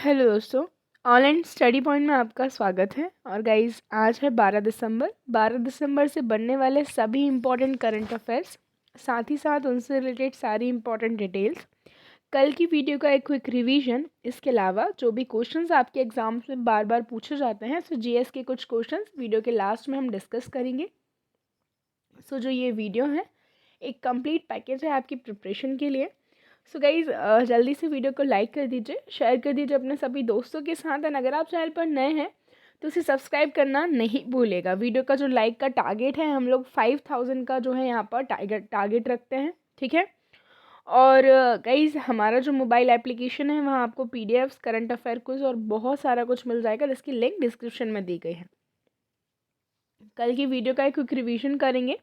Hello दोस्तों, online study point में आपका स्वागत है। और गाइस, आज है 12 दिसंबर से बनने वाले सभी इम्पोर्टेंट करंट अफेयर्स, साथ ही साथ उनसे रिलेटेड सारी इम्पोर्टेंट डिटेल्स, कल की वीडियो का एक क्विक रिवीजन, इसके अलावा जो भी क्वेश्चंस आपके एग्जाम्स में बार बार पूछे जाते हैं, सो जीएस के कुछ क्वेश्चंस वीडियो के लास्ट में हम डिस्कस करेंगे। सो जो ये वीडियो है एक कंप्लीट पैकेज है आपकी प्रिपरेशन के लिए। सो गाइज, जल्दी से वीडियो को लाइक कर दीजिए, शेयर कर दीजिए अपने सभी दोस्तों के साथ। एंड अगर आप चैनल पर नए हैं तो उसे सब्सक्राइब करना नहीं भूलेगा। वीडियो का जो लाइक का टारगेट है, हम लोग 5000 का जो है यहाँ पर टारगेट रखते हैं, ठीक है। और गाइज, हमारा जो मोबाइल एप्लीकेशन है वहाँ आपको पीडीएफ्स, करंट अफेयर क्विज और बहुत सारा कुछ मिल जाएगा, जिसकी लिंक डिस्क्रिप्शन में दी गई है। कल की वीडियो का एक क्विक रिवीजन करेंगे।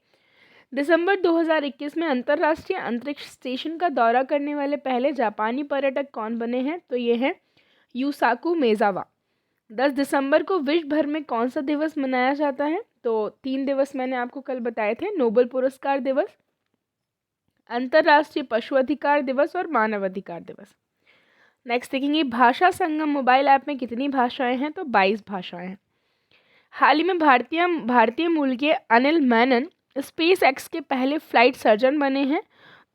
दिसंबर 2021 में अंतर्राष्ट्रीय अंतरिक्ष स्टेशन का दौरा करने वाले पहले जापानी पर्यटक कौन बने हैं? तो ये हैं यूसाकु मेजावा। 10 दिसंबर को विश्व भर में कौन सा दिवस मनाया जाता है? तो 3 दिवस मैंने आपको कल बताए थे, नोबेल पुरस्कार दिवस, अंतर्राष्ट्रीय पशु अधिकार दिवस और मानव अधिकार दिवस। नेक्स्ट देखेंगे, भाषा संगम मोबाइल ऐप में कितनी भाषाएं हैं? तो 22 भाषाएं हैं। हाल ही में भारतीय मूल के अनिल मेनन स्पेस एक्स के पहले फ्लाइट सर्जन बने हैं।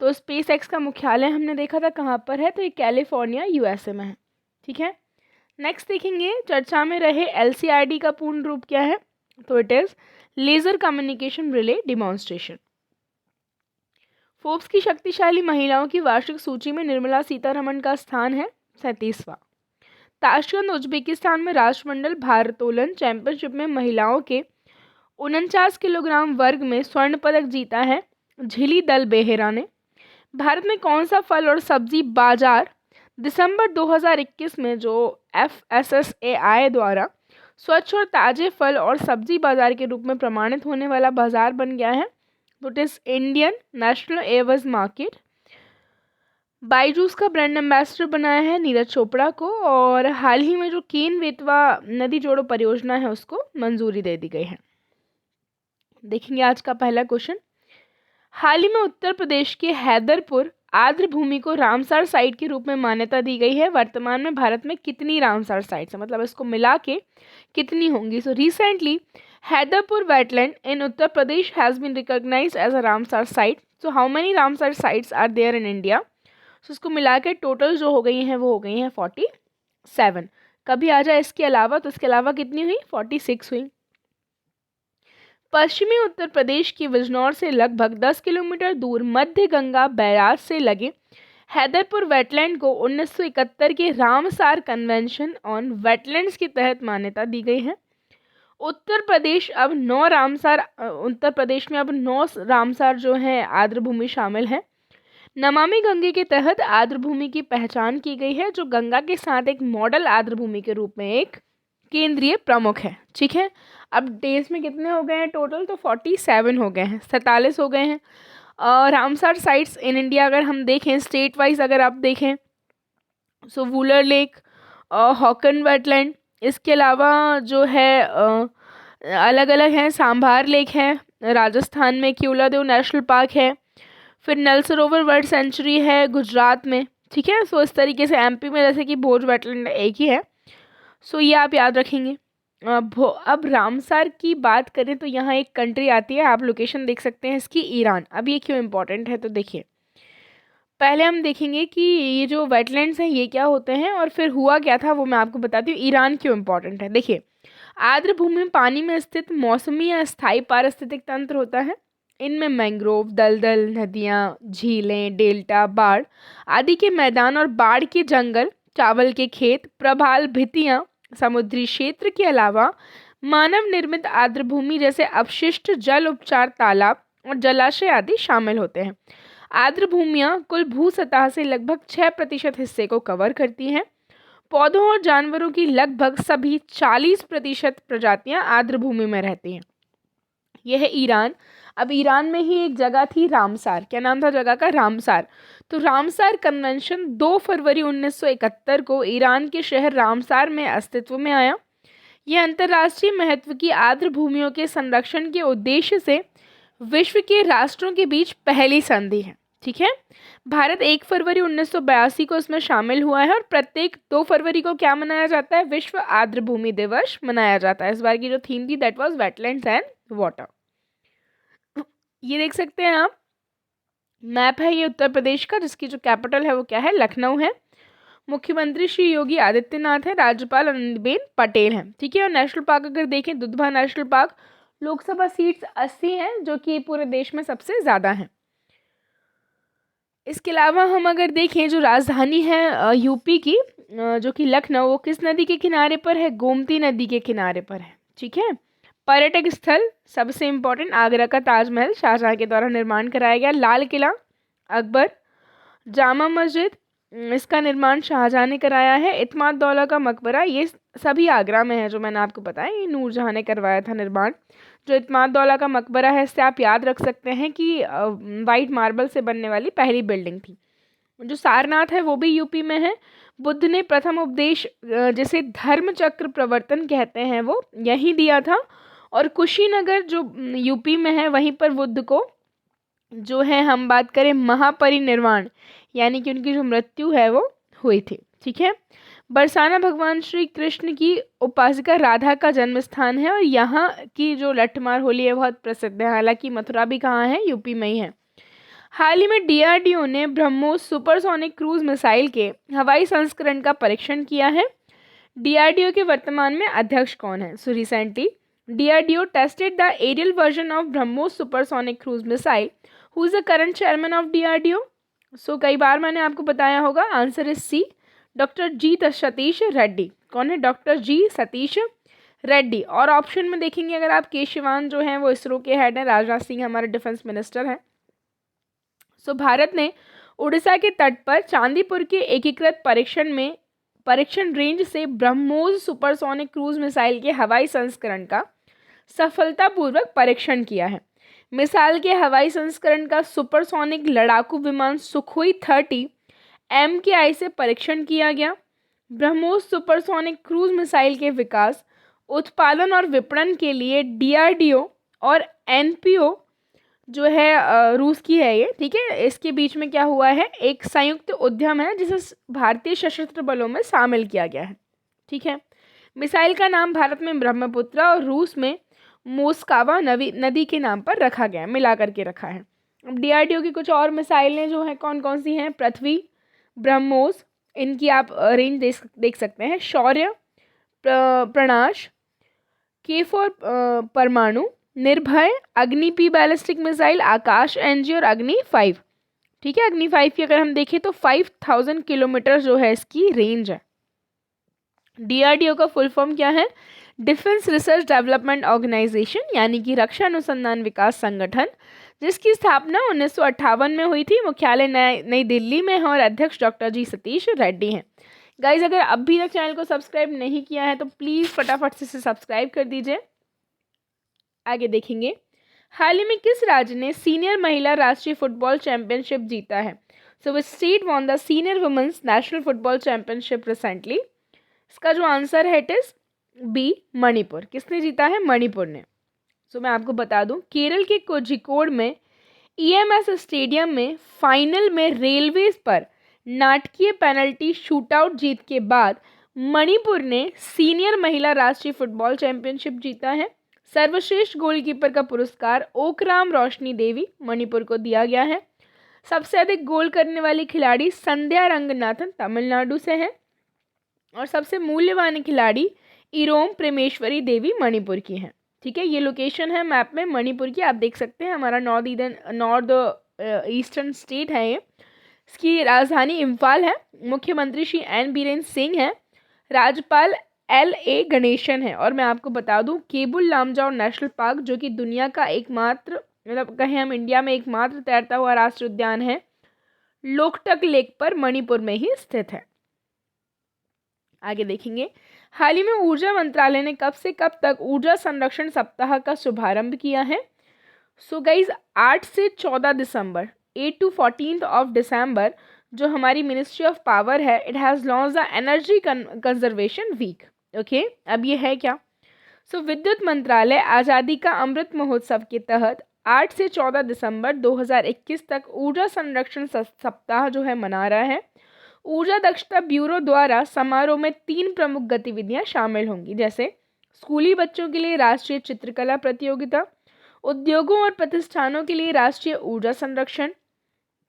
तो स्पेस एक्स का मुख्यालय हमने देखा था कहाँ पर है, तो ये कैलिफोर्निया यूएसए में है, ठीक है। नेक्स्ट देखेंगे, चर्चा में रहे एलसीआरडी का पूर्ण रूप क्या है? तो it is laser communication relay demonstration. Forbes की शक्तिशाली महिलाओं की वार्षिक सूची में निर्मला सीतारमण का स्थान है 37वां। ताशकंद उज्बेकिस्तान में राष्ट्रमंडल भारोत्तोलन चैंपियनशिप में महिलाओं के 49 किलोग्राम वर्ग में स्वर्ण पदक जीता है झिली दल बेहरा ने। भारत में कौन सा फल और सब्जी बाजार दिसंबर 2021 में जो FSSAI द्वारा स्वच्छ और ताजे फल और सब्जी बाजार के रूप में प्रमाणित होने वाला बाजार बन गया है? तो it is Indian national averse market. Byju's का ब्रांड एम्बेसडर बनाया है नीरज चोपड़ा को। और हाल ही में जो केन बेतवा नदी जोड़ो परियोजना है उसको मंजूरी दे दी गई है। देखेंगे आज का पहला क्वेश्चन। हाल ही में उत्तर प्रदेश के हैदरपुर आर्द्र भूमि को रामसार साइट के रूप में मान्यता दी गई है। वर्तमान में भारत में कितनी रामसार साइट्स है, मतलब इसको मिला के कितनी होंगी? So recently Haiderpur wetland in Uttar Pradesh has been recognised as a Ramsar site. So how many Ramsar sites are there in India? So इसको मिला के टोटल जो हो गई हैं वो हो गई हैं 47। कभी आ जाए इसके अलावा, तो इसके अलावा कितनी हुई? 46 हुई। पश्चिमी उत्तर प्रदेश की बिजनौर से लगभग 10 किलोमीटर दूर मध्य गंगा बैराज से लगे हैदरपुर वेटलैंड को 1971 के रामसार कन्वेंशन ऑन वेटलैंड्स के तहत मान्यता दी गई है। उत्तर प्रदेश में अब 9 रामसार जो है आर्द्र भूमि शामिल है। नमामि गंगे के तहत आर्द्र भूमि की पहचान की गई है, जो गंगा के साथ एक मॉडल आर्द्र भूमि के रूप में एक केंद्रीय प्रमुख है, ठीक है। अब डेज में कितने हो गए हैं टोटल? तो 47 हो गए हैं, 47 हो गए हैं। रामसार साइट्स इन इंडिया अगर हम देखें स्टेट वाइज, अगर आप देखें, सो वुलर लेक, हॉकन वेटलैंड, इसके अलावा जो है अलग अलग हैं, सांभार लेक है राजस्थान में, केवलादेव नेशनल पार्क है, फिर नल सरोवर वर्ल्ड सेंचुरी है गुजरात में, ठीक है। सो इस तरीके से एमपी में जैसे कि भोज वेटलैंड एक ही है। सो ये आप याद रखेंगे। अब रामसार की बात करें तो यहाँ एक कंट्री आती है, आप लोकेशन देख सकते हैं इसकी, ईरान। अब ये क्यों इम्पोर्टेंट है? तो देखिए, पहले हम देखेंगे कि ये जो वेटलैंड्स हैं ये क्या होते हैं और फिर हुआ क्या था, वो मैं आपको बताती हूँ। ईरान क्यों इम्पोर्टेंट है? देखिए, आर्द्र भूमि में पानी में स्थित मौसमी या स्थायी पारिस्थितिक तंत्र होता है। इनमें मैंग्रोव, दलदल, नदियाँ, झीलें, डेल्टा, बाढ़ आदि के मैदान और बाढ़ के जंगल, चावल के खेत, प्रभाल भित्तियाँ, समुद्री क्षेत्र के अलावा मानव निर्मित आर्द्र भूमि जैसे अपशिष्ट जल उपचार तालाब और जलाशय आदि शामिल होते हैं। आर्द्र भूमियाँ कुल भू सतह से लगभग 6% हिस्से को कवर करती हैं। पौधों और जानवरों की लगभग सभी 40% प्रजातियां आर्द्र भूमि में रहती हैं। यह है ईरान। अब ईरान में ही एक जगह थी रामसार, क्या नाम था जगह का? रामसार। तो रामसार कन्वेंशन 2 फरवरी 1971 को ईरान के शहर रामसार में अस्तित्व में आया। यह अंतर्राष्ट्रीय महत्व की आर्द्र भूमियों के संरक्षण के उद्देश्य से विश्व के राष्ट्रों के बीच पहली संधि है, ठीक है। भारत 1 फरवरी 1982 को इसमें शामिल हुआ है और प्रत्येक 2 फरवरी को क्या मनाया जाता है, विश्व आर्द्र भूमि दिवस मनाया जाता है। इस बार की जो थीम थी that was wetlands and water. ये देख सकते हैं आप, मैप है ये उत्तर प्रदेश का, जिसकी जो कैपिटल है वो क्या है, लखनऊ है। मुख्यमंत्री श्री योगी आदित्यनाथ है, राज्यपाल आनंदीबेन पटेल हैं, ठीक है। और नेशनल पार्क अगर देखें, Dudhwa national park, Lok Sabha seats 80 हैं, जो कि पूरे देश में सबसे ज़्यादा हैं। इसके अलावा हम अगर देखें, जो राजधानी है यूपी की, जो कि लखनऊ, वो किस नदी के किनारे पर है, गोमती नदी के किनारे पर है, ठीक है। पर्यटक स्थल सबसे इम्पोर्टेंट, आगरा का ताजमहल शाहजहां के द्वारा निर्माण कराया गया। लाल किला अकबर, जामा मस्जिद, इसका निर्माण शाहजहां ने कराया है। इत्माद-दौला का मकबरा, ये सभी आगरा में है, जो मैंने आपको बताया, ये नूरजहां ने करवाया था निर्माण। जो इत्माद-दौला का मकबरा है, इससे आप याद रख सकते हैं कि वाइट मार्बल से बनने वाली पहली बिल्डिंग थी। जो सारनाथ है वो भी यूपी में है। बुद्ध ने प्रथम उपदेश, जिसे धर्म चक्र प्रवर्तन कहते हैं, वो यहीं दिया था। और कुशीनगर जो यूपी में है, वहीं पर बुद्ध को जो है, हम बात करें महापरिनिर्वाण, यानी कि उनकी जो मृत्यु है वो हुई थी, ठीक है। बरसाना भगवान श्री कृष्ण की उपासिका राधा का जन्म स्थान है और यहाँ की जो लट्ठमार होली है बहुत प्रसिद्ध है। हालांकि मथुरा भी कहाँ है, यूपी में ही है। हाल ही में डीआरडीओ ने ब्रह्मोस सुपरसोनिक क्रूज मिसाइल के हवाई संस्करण का परीक्षण किया है। डीआरडीओ के वर्तमान में अध्यक्ष कौन है? So recently DRDO tested the aerial version of BrahMos supersonic cruise missile. Who is the current chairman of DRDO? So कई बार मैंने आपको बताया होगा, answer is C, doctor G Satish Reddy. कौन है? Doctor G Satish Reddy. और ऑप्शन में देखेंगे अगर आप, के शिवान जो हैं वो इसरो के हेड हैं, राजनाथ सिंह हमारे डिफेंस मिनिस्टर हैं। सो भारत ने उड़ीसा के तट पर चांदीपुर के एकीकृत परीक्षण रेंज से ब्रह्मोस सुपरसोनिक क्रूज मिसाइल के हवाई संस्करण का सफलतापूर्वक परीक्षण किया है। मिसाइल के हवाई संस्करण का सुपरसोनिक लड़ाकू विमान सुखोई 30 MKI से परीक्षण किया गया। ब्रह्मोस सुपरसोनिक क्रूज मिसाइल के विकास, उत्पादन और विपणन के लिए डीआरडीओ और एनपीओ जो है रूस की है ये, ठीक है, इसके बीच में क्या हुआ है, एक संयुक्त उद्यम है जिसे भारतीय सशस्त्र बलों में शामिल किया गया है, ठीक है। मिसाइल का नाम भारत में ब्रह्मपुत्र और रूस में मोस्कावा नदी के नाम पर रखा गया है, मिला करके रखा है। अब डीआरडीओ की कुछ और मिसाइलें जो हैं कौन कौन सी हैं? पृथ्वी, ब्रह्मोस, इनकी आप रेंज देख सकते हैं। शौर्य, प्रणाश, के4 परमाणु, निर्भय, अग्नि P बैलिस्टिक मिसाइल, आकाश NG और अग्नि 5, ठीक है। अग्नि 5 की अगर हम देखें तो 5000 किलोमीटर जो है इसकी रेंज है। डीआरडीओ का फुल फॉर्म क्या है? डिफेंस रिसर्च डेवलपमेंट ऑर्गेनाइजेशन, यानी कि रक्षा अनुसंधान विकास संगठन, जिसकी स्थापना 1958 में हुई थी। मुख्यालय नई दिल्ली में है और अध्यक्ष डॉक्टर जी सतीश रेड्डी हैं। गाइज, अगर अभी तक चैनल को सब्सक्राइब नहीं किया है तो प्लीज़ फटाफट से सब्सक्राइब कर दीजिए। आगे देखेंगे, हाल ही में किस राज्य ने सीनियर महिला राष्ट्रीय फुटबॉल चैंपियनशिप जीता है? So which state won the senior women's national football championship recently? इसका जो आंसर है इट इज बी, मणिपुर। किसने जीता है? मणिपुर ने। सो मैं आपको बता दूं, केरल के कोझिकोड में EMS स्टेडियम में फाइनल में रेलवेज पर नाटकीय पेनल्टी शूटआउट जीत के बाद मणिपुर ने सीनियर महिला राष्ट्रीय फुटबॉल चैंपियनशिप जीता है। सर्वश्रेष्ठ गोलकीपर का पुरस्कार ओकराम रोशनी देवी मणिपुर को दिया गया है। सबसे अधिक गोल करने वाली खिलाड़ी संध्या रंगनाथन तमिलनाडु से है और सबसे मूल्यवान खिलाड़ी इरोम प्रेमेश्वरी देवी मणिपुर की हैं, ठीक है। ये लोकेशन है मैप में मणिपुर की, आप देख सकते हैं। हमारा नॉर्थ ईस्टर्न स्टेट है ये। इसकी राजधानी इम्फाल है। मुख्यमंत्री श्री N बीरेन्द्र सिंह हैं। राज्यपाल LA गणेशन है। और मैं आपको बता दूं, केबुल लामजाओ नेशनल पार्क, जो कि दुनिया का एकमात्र, मतलब कहें हम इंडिया में एकमात्र तैरता हुआ राष्ट्रीय उद्यान है, लोकटक लेक पर मणिपुर में ही स्थित है। आगे देखेंगे, हाल ही में ऊर्जा मंत्रालय ने कब से कब तक ऊर्जा संरक्षण सप्ताह का शुभारंभ किया है? सो गाइज, 8 से 14 दिसंबर, 8 to 14 ऑफ दिसंबर, जो हमारी मिनिस्ट्री ऑफ पावर है, it has launch the energy conservation week. Okay, अब ये है क्या? सो विद्युत मंत्रालय आज़ादी का अमृत महोत्सव के तहत 8 से 14 दिसंबर 2021 तक ऊर्जा संरक्षण सप्ताह जो है मना रहा है। ऊर्जा दक्षता ब्यूरो द्वारा समारोह में 3 प्रमुख गतिविधियां शामिल होंगी, जैसे स्कूली बच्चों के लिए राष्ट्रीय चित्रकला प्रतियोगिता, उद्योगों और प्रतिष्ठानों के लिए राष्ट्रीय ऊर्जा संरक्षण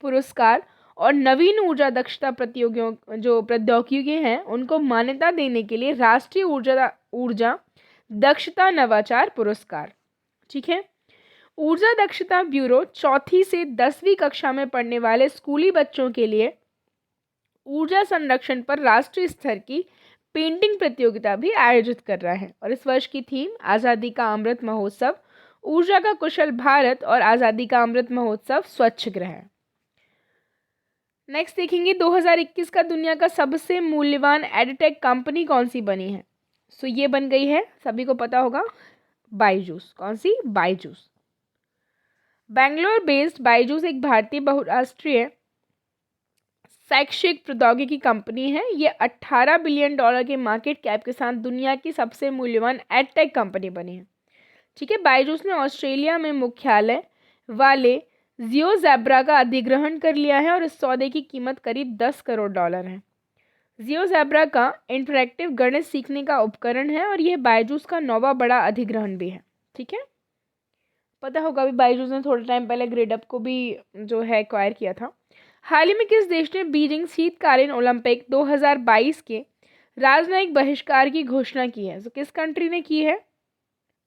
पुरस्कार और नवीन ऊर्जा दक्षता प्रतियोगियों जो प्रौद्योगिकी हैं उनको मान्यता देने के लिए राष्ट्रीय ऊर्जा दक्षता नवाचार पुरस्कार। ठीक है। ऊर्जा दक्षता ब्यूरो 4वीं से 10वीं कक्षा में पढ़ने वाले स्कूली बच्चों के लिए ऊर्जा संरक्षण पर राष्ट्रीय स्तर की पेंटिंग प्रतियोगिता भी आयोजित कर रहा है। और इस वर्ष की थीम आज़ादी का अमृत महोत्सव, ऊर्जा का कुशल भारत और आज़ादी का अमृत महोत्सव स्वच्छ ग्रह है। नेक्स्ट देखेंगे 2021 का दुनिया का सबसे मूल्यवान एडटेक कंपनी कौन सी बनी है। सो ये बन गई है, सभी को पता होगा, बायजूस। कौन सी? बायजूस। बेंगलोर बेस्ड बायजूस एक भारतीय बहुराष्ट्रीय शैक्षिक प्रौद्योगिकी कंपनी है। ये $18 बिलियन के मार्केट कैप के साथ दुनिया की सबसे मूल्यवान एडटेक कंपनी बनी है। ठीक है। बायजूस ने ऑस्ट्रेलिया में मुख्यालय वाले जियोजेब्रा का अधिग्रहण कर लिया है और इस सौदे की कीमत करीब $10 करोड़ है। जियोजेब्रा का इंटरैक्टिव गणित सीखने का उपकरण है और यह बायजूस का 9वां बड़ा अधिग्रहण भी है। ठीक है। पता होगा अभी बायजूस ने थोड़े टाइम पहले ग्रेडअप को भी जो है एक्वायर किया था। हाल ही में किस देश ने बीजिंग शीतकालीन ओलंपिक 2022 के राजनयिक बहिष्कार की घोषणा की है? तो किस कंट्री ने की है?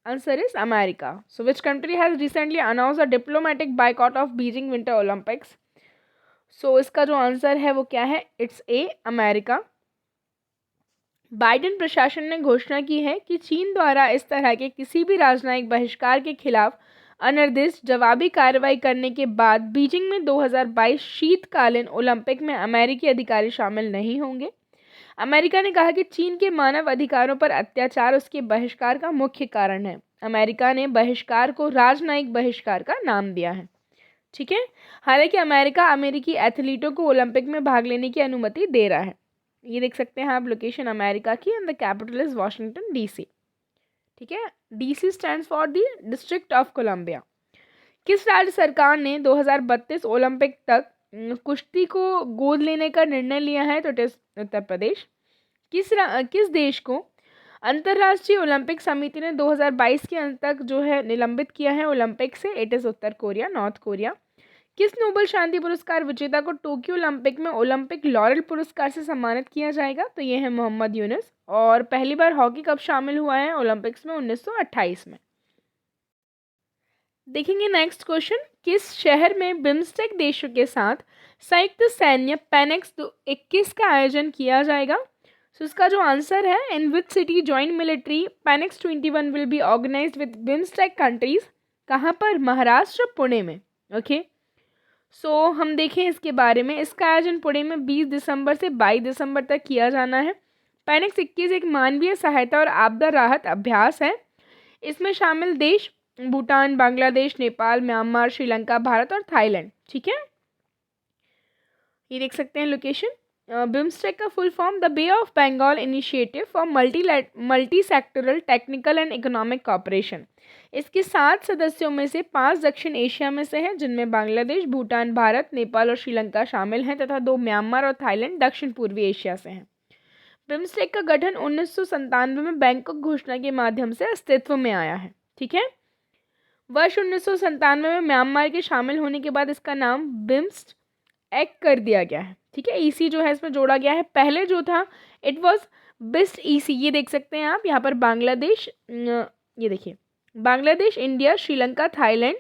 Answer is America. So which country has recently announced a diplomatic boycott of Beijing winter Olympics? So इसका जो आंसर है वो क्या है? It's a, America. बाइडेन प्रशासन ने घोषणा की है कि चीन द्वारा इस तरह के किसी भी राजनयिक बहिष्कार के खिलाफ अनिर्दिष्ट जवाबी कार्रवाई करने के बाद बीजिंग में 2022 शीतकालीन ओलंपिक में अमेरिकी अधिकारी शामिल नहीं होंगे। अमेरिका ने कहा कि चीन के मानव अधिकारों पर अत्याचार उसके बहिष्कार का मुख्य कारण है। अमेरिका ने बहिष्कार को राजनयिक बहिष्कार का नाम दिया है। ठीक है। हालांकि अमेरिका अमेरिकी एथलीटों को ओलंपिक में भाग लेने की अनुमति दे रहा है। ये देख सकते हैं आप लोकेशन अमेरिका की, and the capital is Washington DC. ठीक है। DC stands for the District of Columbia. किस राज्य सरकार ने 2032 ओलंपिक तक कुश्ती को गोद लेने का निर्णय लिया है? तो इट इज उत्तर प्रदेश। किस देश को अंतर्राष्ट्रीय ओलंपिक समिति ने 2022 के अंत तक जो है निलंबित किया है ओलंपिक से? It is Uttar Korea, north Korea. किस नोबेल शांति पुरस्कार विजेता को टोक्यो ओलंपिक में ओलंपिक लॉरेल पुरस्कार से सम्मानित किया जाएगा? तो ये है मोहम्मद यूनुस। और पहली बार हॉकी कब शामिल हुआ है ओलंपिक्स में? 1928 में। देखेंगे नेक्स्ट क्वेश्चन, किस शहर में बिम्स्टेक देशों के साथ संयुक्त सैन्य पैनेक्स 21 का आयोजन किया जाएगा? सो इसका जो आंसर है, in which city joint military PANEX 21 will be organised with BIMSTEC countries? कहाँ पर? महाराष्ट्र, पुणे में। ओके। सो हम देखें इसके बारे में। इसका आयोजन पुणे में 20 दिसंबर से 22 दिसंबर तक किया जाना है। पैनेक्स 21 एक मानवीय सहायता और आपदा राहत अभ्यास है। इसमें शामिल देश भूटान, बांग्लादेश, नेपाल, म्यांमार, श्रीलंका, भारत और थाईलैंड। ठीक है। ये देख सकते हैं लोकेशन। बिम्स्टेक का full form the Bay of Bengal initiative for multi sectoral technical and economic cooperation. इसके 7 सदस्यों में से 5 दक्षिण एशिया में से हैं, जिनमें बांग्लादेश, भूटान, भारत, नेपाल और श्रीलंका शामिल हैं तथा 2 म्यांमार और थाईलैंड दक्षिण पूर्वी एशिया से हैं। बिम्स्टेक का गठन 1997 में बैंकॉक घोषणा के माध्यम से अस्तित्व में आया है। ठीक है। वर्ष 1997 में म्यांमार के शामिल होने के बाद इसका नाम बिम्स्ट एक्ट कर दिया गया है। ठीक है। ईसी जो है इसमें जोड़ा गया है। पहले जो था इट वाज बिस्ट ईसी। ये देख सकते हैं आप यहाँ पर बांग्लादेश, ये देखिए बांग्लादेश, इंडिया, श्रीलंका, थाईलैंड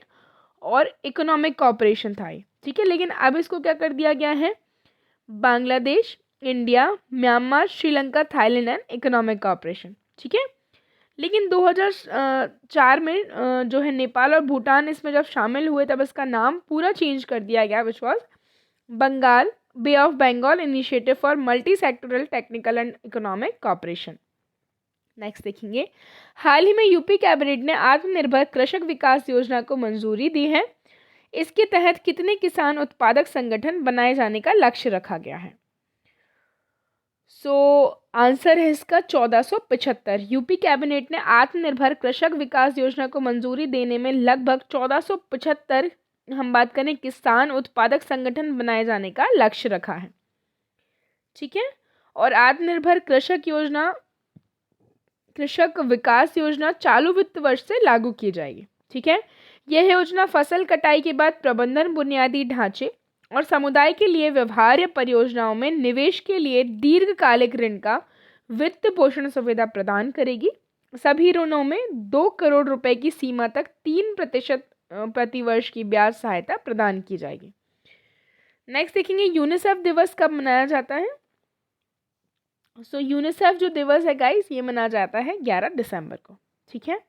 और इकोनॉमिक कॉपरेशन था ये। ठीक है। लेकिन अब इसको क्या कर दिया गया है? Bangladesh, India, Myanmar, Sri Lanka, Thailand and economic corporation. ठीक है। लेकिन 2004 में जो है नेपाल और भूटान इसमें जब शामिल हुए तब इसका नाम पूरा चेंज कर दिया गया, which was Bengal bay of Bengal initiative for multi sectoral technical and economic cooperation. Next देखेंगे, हाल ही में यूपी कैबिनेट ने आत्मनिर्भर कृषक विकास योजना को मंजूरी दी है। इसके तहत कितने किसान उत्पादक संगठन बनाए जाने का लक्ष्य रखा गया है? सो आंसर है इसका 1475। यूपी कैबिनेट ने आत्मनिर्भर कृषक विकास योजना को मंजूरी देने में लगभग 1475, हम बात करें, किसान उत्पादक संगठन बनाए जाने का लक्ष्य रखा है। ठीक है, और आत्मनिर्भर कृषक विकास योजना चालू वित्त वर्ष से लागू की जाएगी। ठीक है, यह योजना फसल कटाई के बाद प्रबंधन, बुनियादी ढांचे और समुदाय के लिए व्यवहार्य परियोजनाओं में निवेश के लिए दीर्घकालिक ऋण का वित्त पोषण सुविधा प्रदान करेगी। सभी ऋणों में 2 करोड़ रुपए की सीमा तक 3% प्रतिवर्ष की ब्याज सहायता प्रदान की जाएगी। नेक्स्ट देखेंगे यूनिसेफ दिवस कब मनाया जाता है। सो यूनिसेफ जो दिवस है गाइस, ये मनाया जाता है 11 दिसंबर को। ठीक है,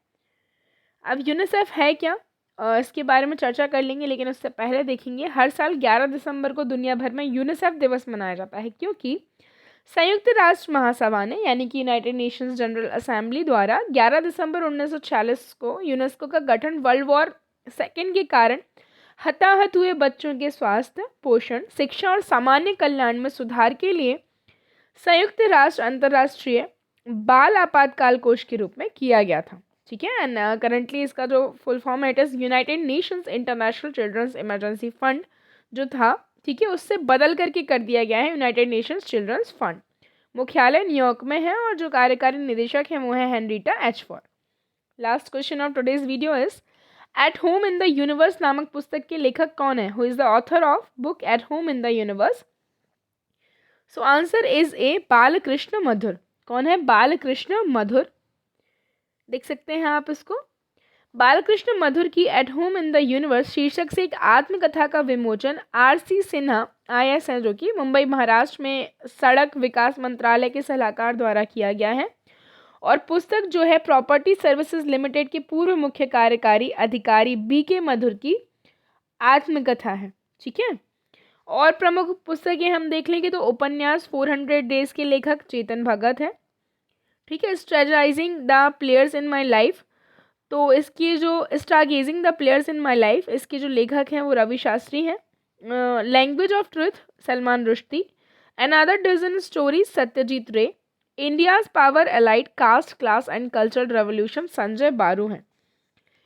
अब यूनिसेफ है क्या, इसके बारे में चर्चा कर लेंगे, लेकिन उससे पहले देखेंगे हर साल 11 दिसंबर को दुनिया भर में यूनिसेफ दिवस मनाया जाता है क्योंकि संयुक्त राष्ट्र महासभा ने, यानी कि यूनाइटेड नेशंस जनरल असेंबली द्वारा 11 दिसंबर 1946 को यूनेस्को का गठन वर्ल्ड वॉर सेकेंड के कारण हताहत हुए बच्चों के स्वास्थ्य, पोषण, शिक्षा और सामान्य कल्याण में सुधार के लिए संयुक्त राष्ट्र अंतर्राष्ट्रीय बाल आपातकाल कोष के रूप में किया गया था। ठीक है, एंड करंटली इसका जो फुल फॉर्म है it is United Nations International Children's Emergency Fund जो था, ठीक है, उससे बदल करके कर दिया गया है यूनाइटेड नेशंस चिल्ड्रंस फंड। मुख्यालय न्यूयॉर्क में है और जो कार्यकारी निदेशक है वो है Henrietta H Fore. Last question of today's video is at home in the universe नामक पुस्तक के लेखक कौन है? Who is the author of book at home in the universe? So answer is A Balkrishna Madhur. कौन है? बालकृष्ण मधुर। देख सकते हैं आप इसको। बालकृष्ण मधुर की eight home in the universe शीर्षक से एक आत्मकथा का विमोचन आर.सी. सिन्हा IAS है, जो कि मुंबई महाराष्ट्र में सड़क विकास मंत्रालय के सलाहकार द्वारा किया गया है। और पुस्तक जो है प्रॉपर्टी सर्विसेज लिमिटेड के पूर्व मुख्य कार्यकारी अधिकारी B.K. मधुर की आत्मकथा है। ठीक है, और प्रमुख पुस्तकें हम देख लेंगे तो उपन्यास 400 डेज के लेखक चेतन भगत है। ठीक है, strategizing the players in my life, तो इसकी जो stargazing the players in my life, इसके जो लेखक हैं वो रवि शास्त्री हैं। Language of truth Salman Rushdie. Another dozen story Satyajit Ray. India's power allied caste class and cultural revolution Sanjay Baru हैं।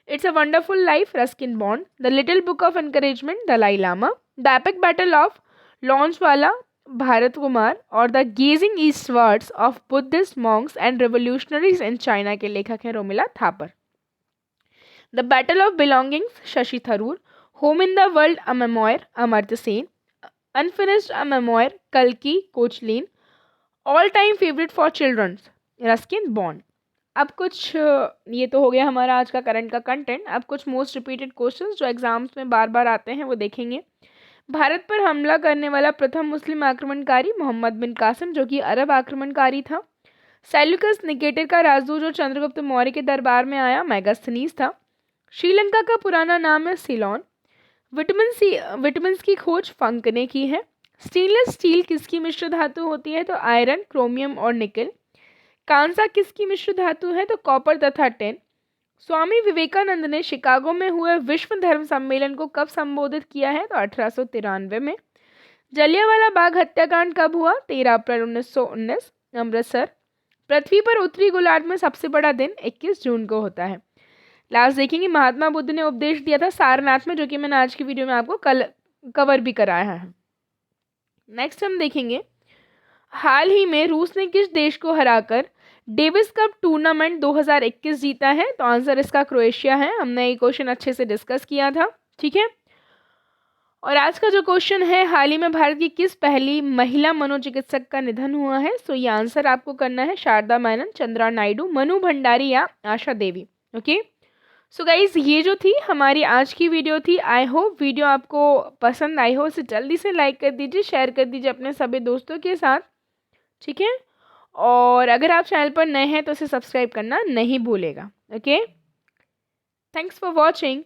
It's a wonderful life Ruskin Bond. The little book of encouragement Dalai Lama. The epic battle of Longewala Bharat Kumar और the gazing eastwards of Buddhist monks and revolutionaries in China के लेखक हैं Romila Thapar. The battle of belongings Shashi Tharoor. Home in the world a memoir Amartya Sen. Unfinished a memoir कल्की Koechlin. All time favourite for children's Ruskin Bond. अब कुछ ये तो हो गया हमारा आज का करंट का कंटेंट। अब कुछ मोस्ट रिपीटेड क्वेश्चंस जो एग्जाम्स में बार बार आते हैं वो देखेंगे। भारत पर हमला करने वाला प्रथम मुस्लिम आक्रमणकारी मोहम्मद बिन कासिम, जो कि अरब आक्रमणकारी था। सेल्यूकस निकेटर का राजदूत जो चंद्रगुप्त मौर्य के दरबार में आया मेगास्थनीज था। श्रीलंका का पुराना नाम है सीलोन। विटामिन की खोज फंक ने की है। स्टेनलेस स्टील किसकी मिश्र धातु होती है? तो आयरन, क्रोमियम और निकल। कांसा किसकी मिश्र धातु है? तो कॉपर तथा टिन। स्वामी विवेकानंद ने शिकागो में हुए विश्व धर्म सम्मेलन को कब संबोधित किया है? तो 1893 में। जलियांवाला बाग हत्याकांड कब हुआ? 13 अप्रैल 1919 अमृतसर। पृथ्वी पर उत्तरी गोलार्ध में सबसे बड़ा दिन 21 जून को होता है। लास्ट देखेंगे महात्मा बुद्ध ने उपदेश दिया था सारनाथ में, जो कि मैंने आज की वीडियो में आपको कल कवर भी कराया है। नेक्स्ट हम देखेंगे हाल ही में रूस ने किस देश को हराकर डेविस कप टूर्नामेंट 2021 जीता है? तो आंसर इसका क्रोएशिया है। हमने ये क्वेश्चन अच्छे से डिस्कस किया था। ठीक है, और आज का जो क्वेश्चन है हाल ही में भारत की किस पहली महिला मनोचिकित्सक का निधन हुआ है? सो ये आंसर आपको करना है शारदा मेनन, चंद्रा नायडू, मनु भंडारी या Asha Devi. Okay, so guys ये जो थी हमारी आज की वीडियो थी। आई होप वीडियो आपको पसंद आई हो। इसे जल्दी से लाइक कर दीजिए, शेयर कर दीजिए अपने सभी दोस्तों के साथ। ठीक है, और अगर आप चैनल पर नए हैं तो इसे सब्सक्राइब करना नहीं भूलेगा। Okay, thanks for watching.